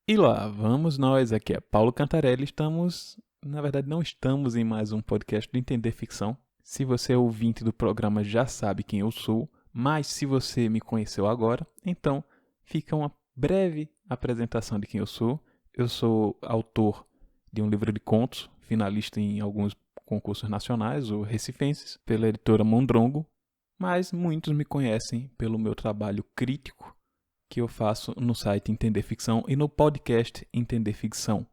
E lá, vamos nós, aqui é Paulo Cantarelli, na verdade não estamos em mais um podcast do Entender Ficção. Se você é ouvinte do programa já sabe quem eu sou, mas se você me conheceu agora, então fica uma breve apresentação de quem eu sou. Eu sou autor de um livro de contos, finalista em alguns concursos nacionais ou recifenses, pela editora Mondrongo, mas muitos me conhecem pelo meu trabalho crítico que eu faço no site Entender Ficção e no podcast Entender Ficção.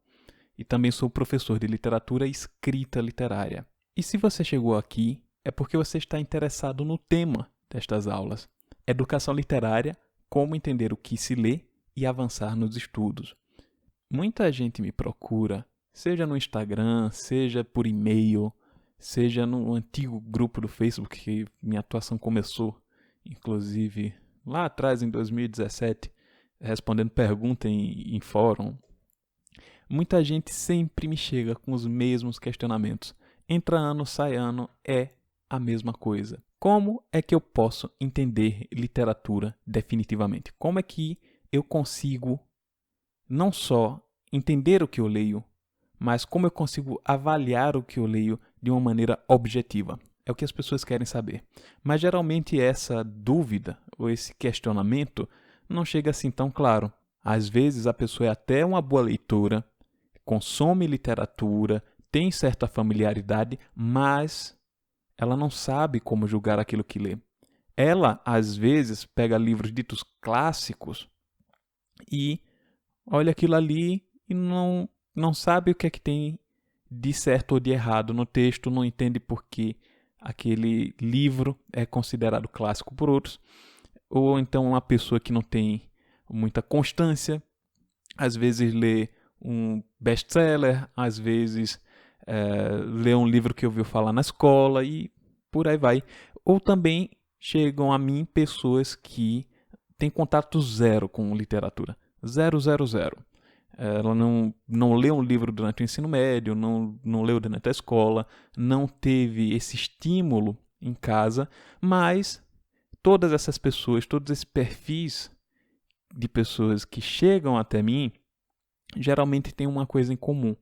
E também sou professor de literatura e escrita literária. E se você chegou aqui, é porque você está interessado no tema destas aulas: educação literária, como entender o que se lê e avançar nos estudos. Muita gente me procura, seja no Instagram, seja por e-mail, seja no antigo grupo do Facebook que minha atuação começou, inclusive lá atrás, em 2017, respondendo pergunta em fórum. Muita gente sempre me chega com os mesmos questionamentos. Entra ano, sai ano, é a mesma coisa. Como é que eu posso entender literatura definitivamente? Como é que eu consigo não só entender o que eu leio, mas como eu consigo avaliar o que eu leio de uma maneira objetiva? É o que as pessoas querem saber. Mas geralmente essa dúvida ou esse questionamento não chega assim tão claro. Às vezes a pessoa é até uma boa leitora, consome literatura, tem certa familiaridade, mas ela não sabe como julgar aquilo que lê. Ela, às vezes, pega livros ditos clássicos e olha aquilo ali e não sabe o que é que tem de certo ou de errado no texto, não entende por que aquele livro é considerado clássico por outros, ou então uma pessoa que não tem muita constância, às vezes lê um best-seller, às vezes lê um livro que ouviu falar na escola e por aí vai. Ou também chegam a mim pessoas que têm contato zero com literatura. Zero, zero, zero. Ela não leu um livro durante o ensino médio, não leu durante a escola, não teve esse estímulo em casa, mas todas essas pessoas, todos esses perfis de pessoas que chegam até mim, geralmente têm uma coisa em comum.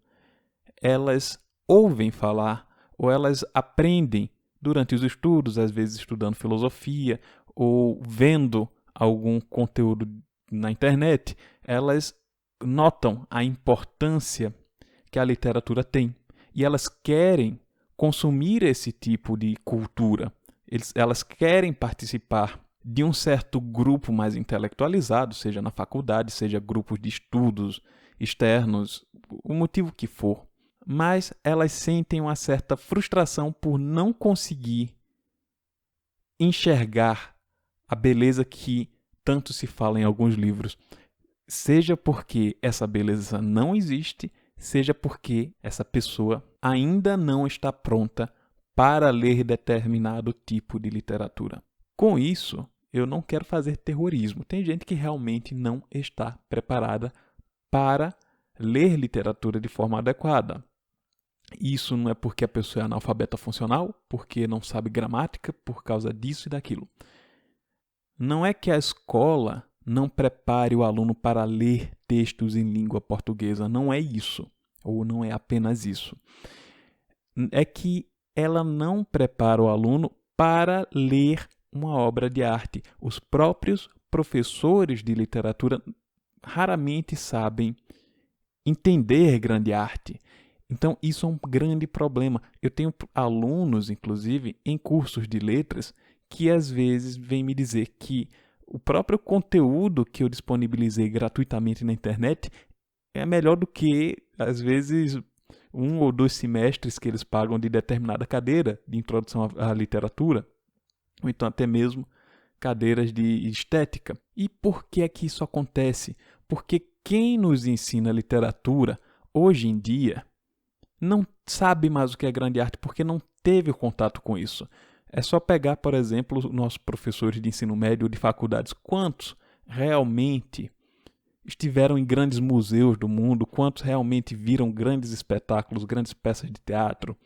Elas ouvem falar ou elas aprendem durante os estudos, às vezes estudando filosofia ou vendo algum conteúdo na internet, elas notam a importância que a literatura tem e elas querem consumir esse tipo de cultura. Elas querem participar de um certo grupo mais intelectualizado, seja na faculdade, seja grupos de estudos externos, o motivo que for. Mas elas sentem uma certa frustração por não conseguir enxergar a beleza que tanto se fala em alguns livros, seja porque essa beleza não existe, seja porque essa pessoa ainda não está pronta para ler determinado tipo de literatura. Com isso, eu não quero fazer terrorismo. Tem gente que realmente não está preparada para ler literatura de forma adequada. Isso não é porque a pessoa é analfabeta funcional, porque não sabe gramática, por causa disso e daquilo. Não é que a escola não prepare o aluno para ler textos em língua portuguesa, não é isso, ou não é apenas isso. É que ela não prepara o aluno para ler uma obra de arte. Os próprios professores de literatura raramente sabem entender grande arte. Então, isso é um grande problema. Eu tenho alunos, inclusive, em cursos de letras, que às vezes vêm me dizer que o próprio conteúdo que eu disponibilizei gratuitamente na internet é melhor do que, às vezes, 1 ou 2 semestres que eles pagam de determinada cadeira de introdução à literatura, ou então até mesmo cadeiras de estética. E por que é que isso acontece? Porque quem nos ensina literatura hoje em dia não sabe mais o que é grande arte porque não teve contato com isso. É só pegar, por exemplo, os nossos professores de ensino médio de faculdades. Quantos realmente estiveram em grandes museus do mundo? Quantos realmente viram grandes espetáculos, grandes peças de teatro,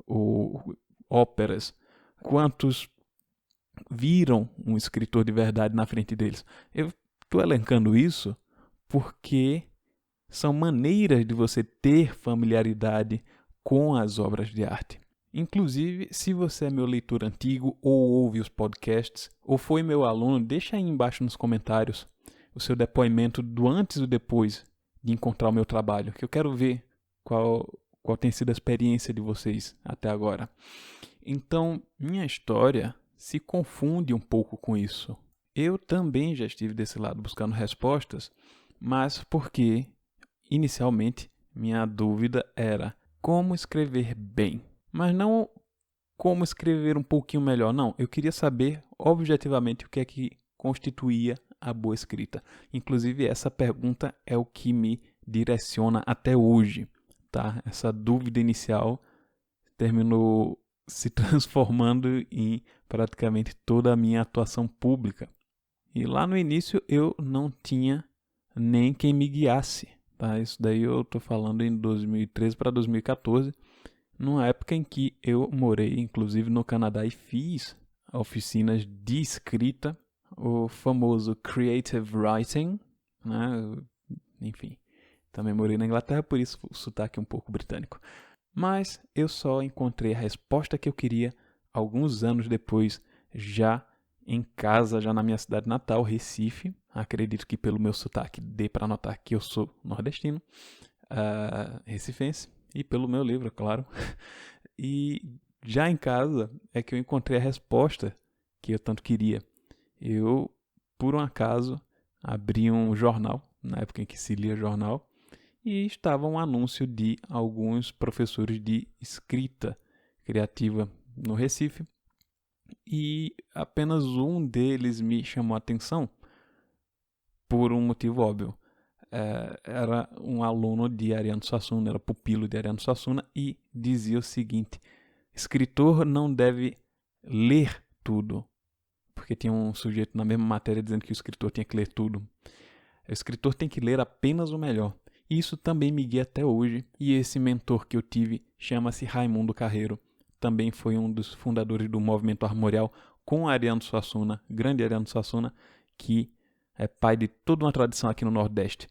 ou óperas? Quantos viram um escritor de verdade na frente deles? Eu estou elencando isso porque são maneiras de você ter familiaridade com as obras de arte. Inclusive, se você é meu leitor antigo ou ouve os podcasts ou foi meu aluno, deixa aí embaixo nos comentários o seu depoimento do antes e do depois de encontrar o meu trabalho, que eu quero ver qual tem sido a experiência de vocês até agora. Então, minha história se confunde um pouco com isso. Eu também já estive desse lado buscando respostas, mas porque, inicialmente, minha dúvida era como escrever bem. Mas não como escrever um pouquinho melhor, não. Eu queria saber objetivamente o que é que constituía a boa escrita. Inclusive, essa pergunta é o que me direciona até hoje, tá? Essa dúvida inicial terminou se transformando em praticamente toda a minha atuação pública. E lá no início eu não tinha nem quem me guiasse, tá? Isso daí eu estou falando em 2013 para 2014, numa época em que eu morei, inclusive, no Canadá e fiz oficinas de escrita, o famoso creative writing, né? Enfim, também morei na Inglaterra, por isso o sotaque é um pouco britânico. Mas eu só encontrei a resposta que eu queria alguns anos depois, já em casa, já na minha cidade natal, Recife. Acredito que pelo meu sotaque dê para notar que eu sou nordestino, recifense, e pelo meu livro, claro. E já em casa é que eu encontrei a resposta que eu tanto queria. Eu, por um acaso, abri um jornal, na época em que se lia jornal, e estava um anúncio de alguns professores de escrita criativa no Recife, e apenas um deles me chamou a atenção por um motivo óbvio. Era um aluno de Ariano Suassuna, era pupilo de Ariano Suassuna, e dizia o seguinte: escritor não deve ler tudo, porque tinha um sujeito na mesma matéria dizendo que o escritor tinha que ler tudo. O escritor tem que ler apenas o melhor. Isso também me guia até hoje, e esse mentor que eu tive chama-se Raimundo Carreiro. Também foi um dos fundadores do movimento armorial com Ariano Suassuna, grande Ariano Suassuna, que é pai de toda uma tradição aqui no Nordeste.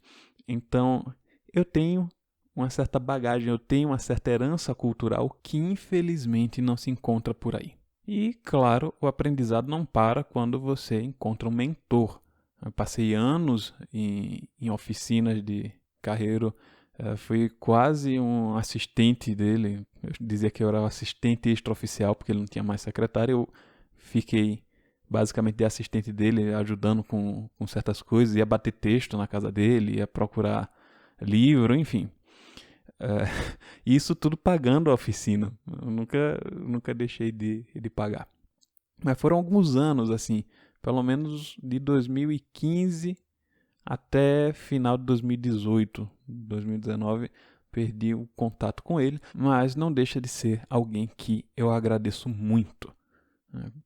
Então, eu tenho uma certa bagagem, eu tenho uma certa herança cultural que infelizmente não se encontra por aí. E, claro, o aprendizado não para quando você encontra um mentor. Eu passei anos em oficinas de Carreiro, fui quase um assistente dele. Eu dizia que eu era o assistente extraoficial, porque ele não tinha mais secretário. Eu fiquei basicamente de assistente dele, ajudando com certas coisas, ia bater texto na casa dele, ia procurar livro, enfim. Isso tudo pagando a oficina. Eu nunca deixei de pagar. Mas foram alguns anos, assim, pelo menos de 2015 até final de 2018, 2019, perdi o contato com ele, mas não deixa de ser alguém que eu agradeço muito.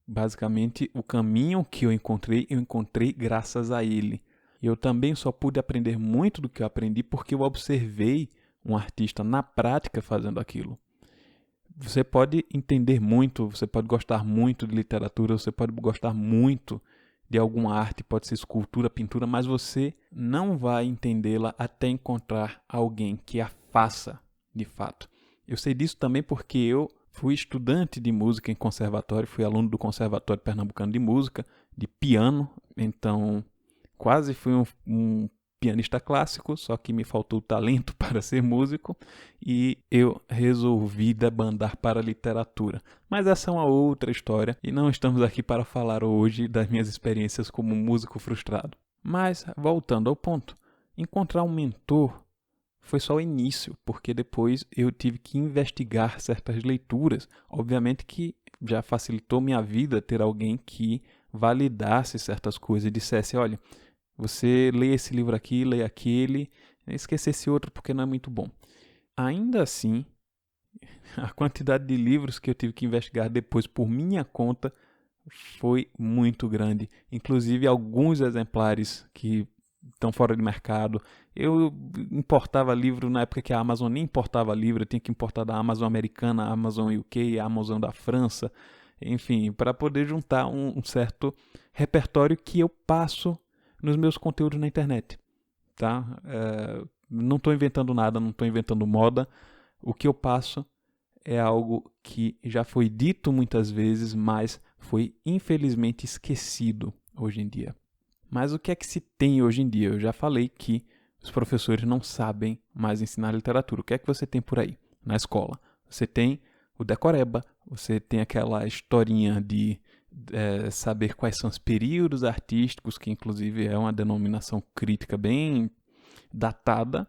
Basicamente, o caminho que eu encontrei graças a ele. Eu também só pude aprender muito do que eu aprendi porque eu observei um artista na prática fazendo aquilo. Você pode entender muito, você pode gostar muito de literatura, você pode gostar muito de alguma arte, pode ser escultura, pintura, mas você não vai entendê-la até encontrar alguém que a faça de fato. Eu sei disso também porque eu fui estudante de música em conservatório, fui aluno do Conservatório Pernambucano de Música, de piano, então quase fui um pianista clássico, só que me faltou talento para ser músico e eu resolvi debandar para a literatura. Mas essa é uma outra história e não estamos aqui para falar hoje das minhas experiências como músico frustrado. Mas, voltando ao ponto, encontrar um mentor foi só o início, porque depois eu tive que investigar certas leituras. Obviamente que já facilitou minha vida ter alguém que validasse certas coisas e dissesse, olha, você lê esse livro aqui, lê aquele, esquece esse outro porque não é muito bom. Ainda assim, a quantidade de livros que eu tive que investigar depois por minha conta foi muito grande. Inclusive alguns exemplares que estão fora de mercado. Eu importava livro na época que a Amazon nem importava livro, eu tinha que importar da Amazon americana, a Amazon UK, a Amazon da França, enfim, para poder juntar um certo repertório que eu passo nos meus conteúdos na internet, tá? Não estou inventando nada, não estou inventando moda. O que eu passo é algo que já foi dito muitas vezes, mas foi infelizmente esquecido hoje em dia. Mas o que é que se tem hoje em dia? Eu já falei que os professores não sabem mais ensinar literatura. O que é que você tem por aí na escola? Você tem o decoreba, você tem aquela historinha de saber quais são os períodos artísticos, que inclusive é uma denominação crítica bem datada.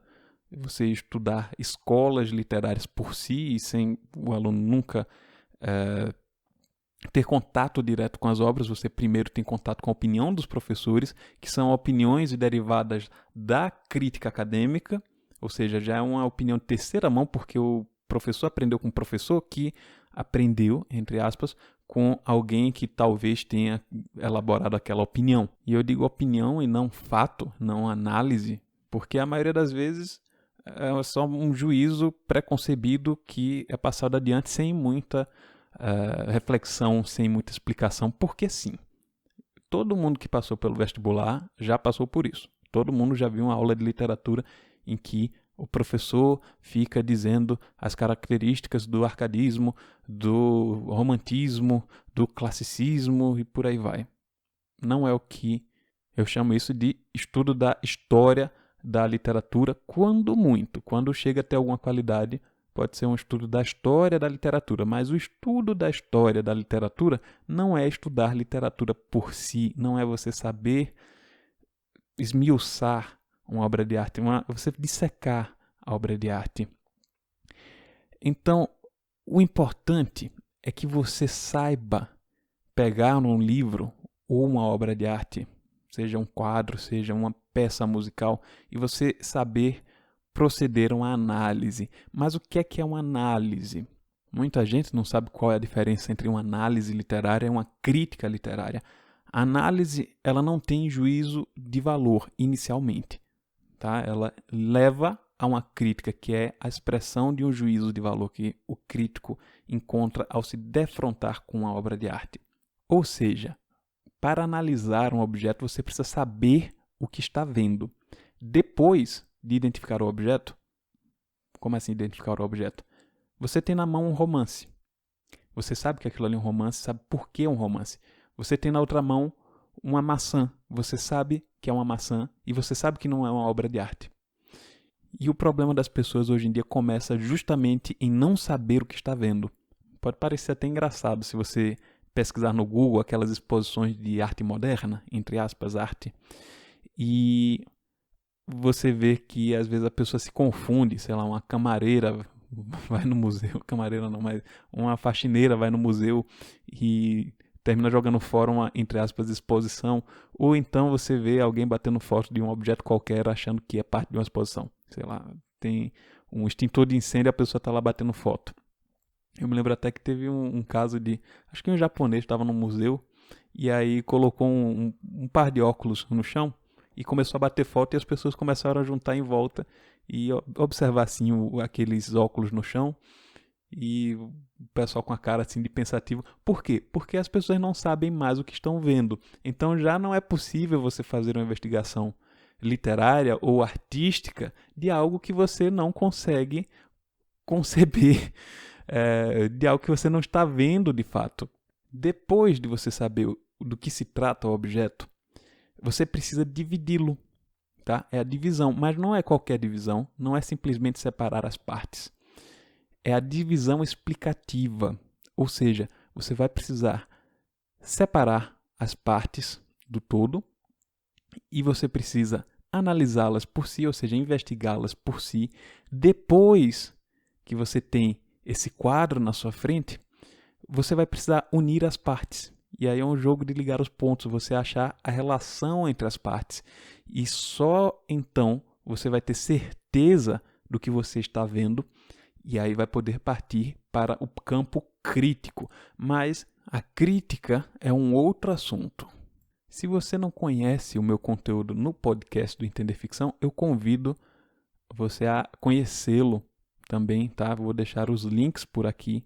Você estudar escolas literárias por si, sem o aluno nunca ter contato direto com as obras. Você primeiro tem contato com a opinião dos professores, que são opiniões derivadas da crítica acadêmica, ou seja, já é uma opinião de terceira mão, porque o professor aprendeu com o professor que aprendeu, entre aspas, com alguém que talvez tenha elaborado aquela opinião. E eu digo opinião e não fato, não análise, porque a maioria das vezes é só um juízo preconcebido que é passado adiante sem muita reflexão, sem muita explicação, porque sim. Todo mundo que passou pelo vestibular já passou por isso. Todo mundo já viu uma aula de literatura em que o professor fica dizendo as características do arcadismo, do romantismo, do classicismo e por aí vai. Não é o que eu chamo isso de estudo da história da literatura, quando chega a ter alguma qualidade, pode ser um estudo da história da literatura, mas o estudo da história da literatura não é estudar literatura por si, não é você saber esmiuçar uma obra de arte, você dissecar a obra de arte. Então, o importante é que você saiba pegar num livro ou uma obra de arte, seja um quadro, seja uma peça musical, e você saber proceder a uma análise. Mas o que é uma análise? Muita gente não sabe qual é a diferença entre uma análise literária e uma crítica literária. A análise, ela não tem juízo de valor inicialmente, tá? Ela leva a uma crítica, que é a expressão de um juízo de valor que o crítico encontra ao se defrontar com uma obra de arte. Ou seja, para analisar um objeto, você precisa saber o que está vendo. Depois de identificar o objeto, como assim identificar o objeto? Você tem na mão um romance. Você sabe que aquilo ali é um romance, sabe por que é um romance. Você tem na outra mão uma maçã. Você sabe que é uma maçã e você sabe que não é uma obra de arte. E o problema das pessoas hoje em dia começa justamente em não saber o que está vendo. Pode parecer até engraçado se você pesquisar no Google aquelas exposições de arte moderna, entre aspas, arte, e você vê que às vezes a pessoa se confunde, sei lá, uma camareira vai no museu, camareira não, mas uma faxineira vai no museu e termina jogando fora uma, entre aspas, exposição, ou então você vê alguém batendo foto de um objeto qualquer achando que é parte de uma exposição. Sei lá, tem um extintor de incêndio e a pessoa está lá batendo foto. Eu me lembro até que teve um caso de, acho que um japonês estava no museu e aí colocou um par de óculos no chão e começou a bater foto e as pessoas começaram a juntar em volta e observar assim aqueles óculos no chão e o pessoal com a cara assim de pensativo. Por quê? Porque as pessoas não sabem mais o que estão vendo. Então já não é possível você fazer uma investigação literária ou artística de algo que você não consegue conceber, de algo que você não está vendo de fato. Depois de você saber do que se trata o objeto, você precisa dividi-lo, tá? É a divisão, mas não é qualquer divisão, não é simplesmente separar as partes. É a divisão explicativa, ou seja, você vai precisar separar as partes do todo e você precisa analisá-las por si, ou seja, investigá-las por si. Depois que você tem esse quadro na sua frente, você vai precisar unir as partes. E aí é um jogo de ligar os pontos, você achar a relação entre as partes. E só então você vai ter certeza do que você está vendo e aí vai poder partir para o campo crítico. Mas a crítica é um outro assunto. Se você não conhece o meu conteúdo no podcast do Entender Ficção, eu convido você a conhecê-lo também, tá? Vou deixar os links por aqui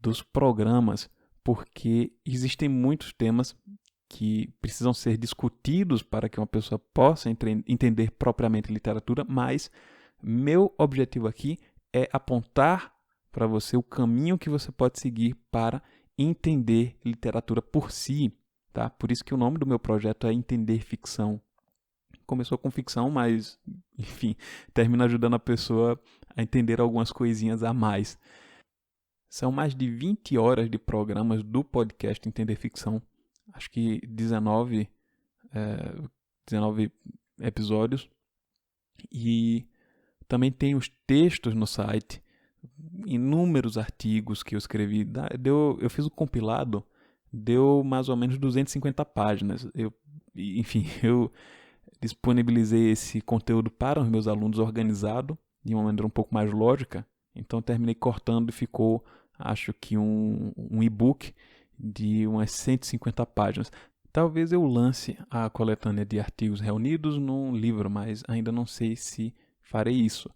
dos programas, porque existem muitos temas que precisam ser discutidos para que uma pessoa possa entender propriamente literatura, mas meu objetivo aqui é apontar para você o caminho que você pode seguir para entender literatura por si, tá? Por isso que o nome do meu projeto é Entender Ficção. Começou com ficção, mas, enfim, termina ajudando a pessoa a entender algumas coisinhas a mais. São mais de 20 horas de programas do podcast Entender Ficção. Acho que 19 episódios. E também tem os textos no site, inúmeros artigos que eu escrevi. Eu fiz o compilado, deu mais ou menos 250 páginas. Eu disponibilizei esse conteúdo para os meus alunos organizado, de uma maneira um pouco mais lógica. Então terminei cortando e ficou, acho que um e-book de umas 150 páginas. Talvez eu lance a coletânea de artigos reunidos num livro, mas ainda não sei se farei isso.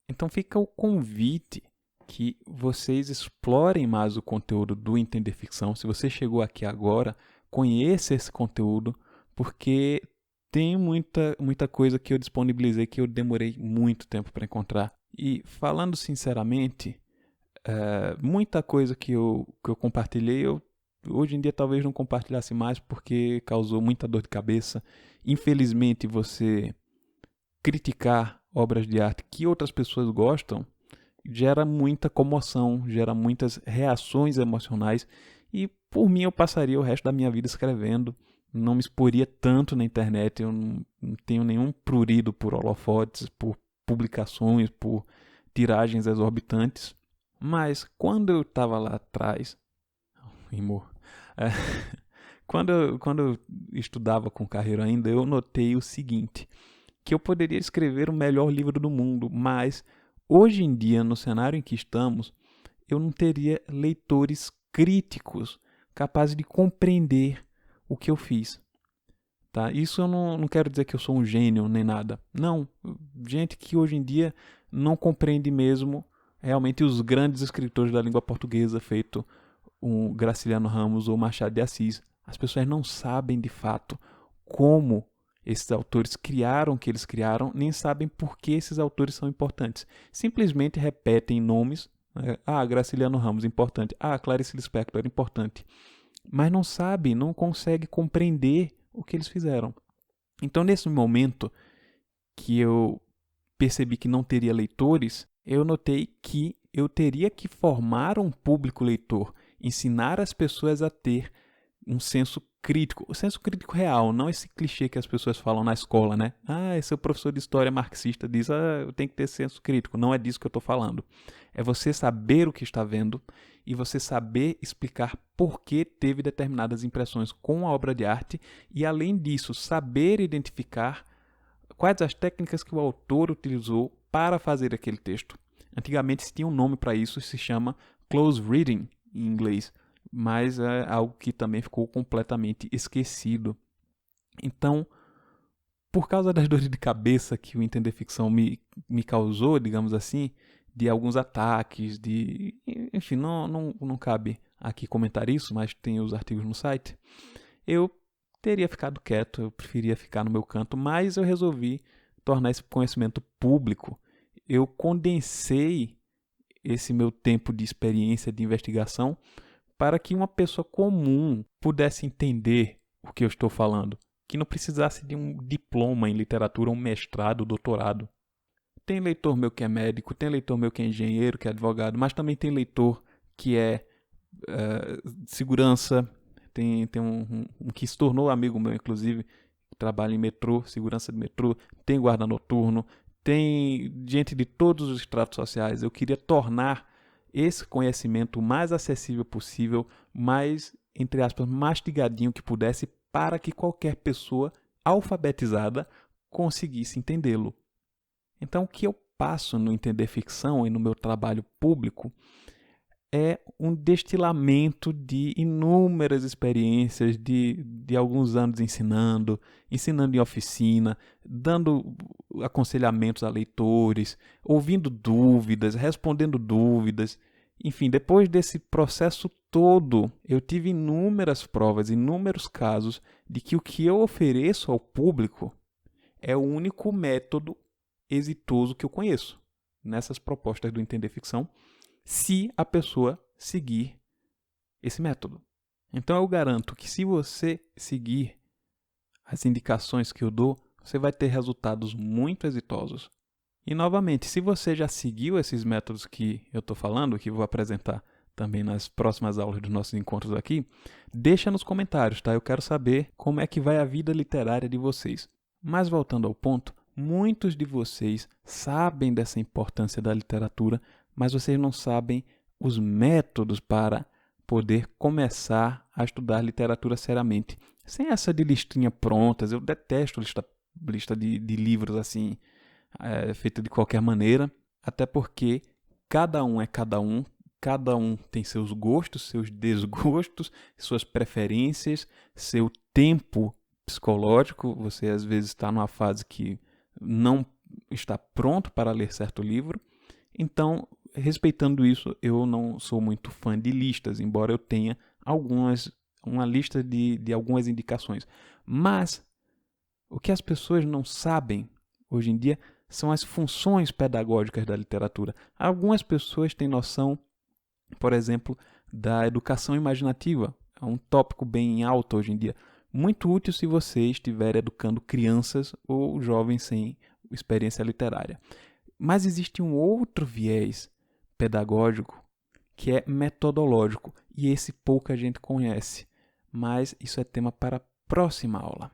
Então fica o convite que vocês explorem mais o conteúdo do Entender Ficção. Se você chegou aqui agora, conheça esse conteúdo, porque tem muita coisa que eu disponibilizei que eu demorei muito tempo para encontrar. E falando sinceramente, muita coisa que eu compartilhei, hoje em dia talvez não compartilhasse mais porque causou muita dor de cabeça. Infelizmente, você criticar obras de arte que outras pessoas gostam gera muita comoção, gera muitas reações emocionais, e por mim eu passaria o resto da minha vida escrevendo, não me exporia tanto na internet, eu não tenho nenhum prurido por holofotes, por publicações, por tiragens exorbitantes. Mas quando eu estava lá atrás, quando eu estudava com carreira ainda, eu notei o seguinte, que eu poderia escrever o melhor livro do mundo, mas hoje em dia, no cenário em que estamos, eu não teria leitores críticos capazes de compreender o que eu fiz. Tá? Isso eu não quero dizer que eu sou um gênio nem nada. Não, gente que hoje em dia não compreende mesmo realmente os grandes escritores da língua portuguesa, feito o Graciliano Ramos ou Machado de Assis. As pessoas não sabem de fato como esses autores criaram o que eles criaram, nem sabem por que esses autores são importantes. Simplesmente repetem nomes. Graciliano Ramos, importante. Clarice Lispector, importante. Mas não sabe, não consegue compreender o que eles fizeram. Então, nesse momento que eu percebi que não teria leitores, eu notei que eu teria que formar um público leitor, ensinar as pessoas a ter um senso crítico, o senso crítico real, não esse clichê que as pessoas falam na escola, né? Esse professor de história marxista diz, eu tenho que ter senso crítico. Não é disso que eu estou falando. É você saber o que está vendo e você saber explicar por que teve determinadas impressões com a obra de arte e, além disso, saber identificar quais as técnicas que o autor utilizou para fazer aquele texto. Antigamente se tinha um nome para isso, se chama close reading em inglês, mas é algo que também ficou completamente esquecido. Então, por causa das dores de cabeça que o Entender Ficção me causou, digamos assim, de alguns ataques, enfim, não cabe aqui comentar isso, mas tem os artigos no site, eu teria ficado quieto, eu preferia ficar no meu canto, mas eu resolvi tornar esse conhecimento público. Eu condensei esse meu tempo de experiência de investigação para que uma pessoa comum pudesse entender o que eu estou falando, que não precisasse de um diploma em literatura, um mestrado, doutorado. Tem leitor meu que é médico, tem leitor meu que é engenheiro, que é advogado, mas também tem leitor que é segurança, tem um que se tornou amigo meu, inclusive, que trabalha em metrô, segurança de metrô, tem guarda noturno, tem gente de todos os estratos sociais. Eu queria tornar esse conhecimento o mais acessível possível, mais, entre aspas, mastigadinho que pudesse, para que qualquer pessoa alfabetizada conseguisse entendê-lo. Então, o que eu passo no Entender Ficção e no meu trabalho público é um destilamento de inúmeras experiências de alguns anos ensinando em oficina, dando aconselhamentos a leitores, ouvindo dúvidas, respondendo dúvidas. Enfim, depois desse processo todo, eu tive inúmeras provas, inúmeros casos de que o que eu ofereço ao público é o único método exitoso que eu conheço nessas propostas do Entender Ficção, se a pessoa seguir esse método. Então eu garanto que se você seguir as indicações que eu dou, você vai ter resultados muito exitosos. E novamente, se você já seguiu esses métodos que eu estou falando, que eu vou apresentar também nas próximas aulas dos nossos encontros aqui, deixa nos comentários, tá? Eu quero saber como é que vai a vida literária de vocês. Mas voltando ao ponto, muitos de vocês sabem dessa importância da literatura, mas vocês não sabem os métodos para poder começar a estudar literatura seriamente. Sem essa de listinha prontas, eu detesto lista de livros assim, feita de qualquer maneira, até porque cada um cada um tem seus gostos, seus desgostos, suas preferências, seu tempo psicológico. Você às vezes está numa fase que não está pronto para ler certo livro. Então, respeitando isso, eu não sou muito fã de listas, embora eu tenha uma lista de algumas indicações. Mas o que as pessoas não sabem hoje em dia são as funções pedagógicas da literatura. Algumas pessoas têm noção, por exemplo, da educação imaginativa. É um tópico bem alto hoje em dia. Muito útil se você estiver educando crianças ou jovens sem experiência literária. Mas existe um outro viés pedagógico que é metodológico, e esse pouca gente conhece. Mas isso é tema para a próxima aula.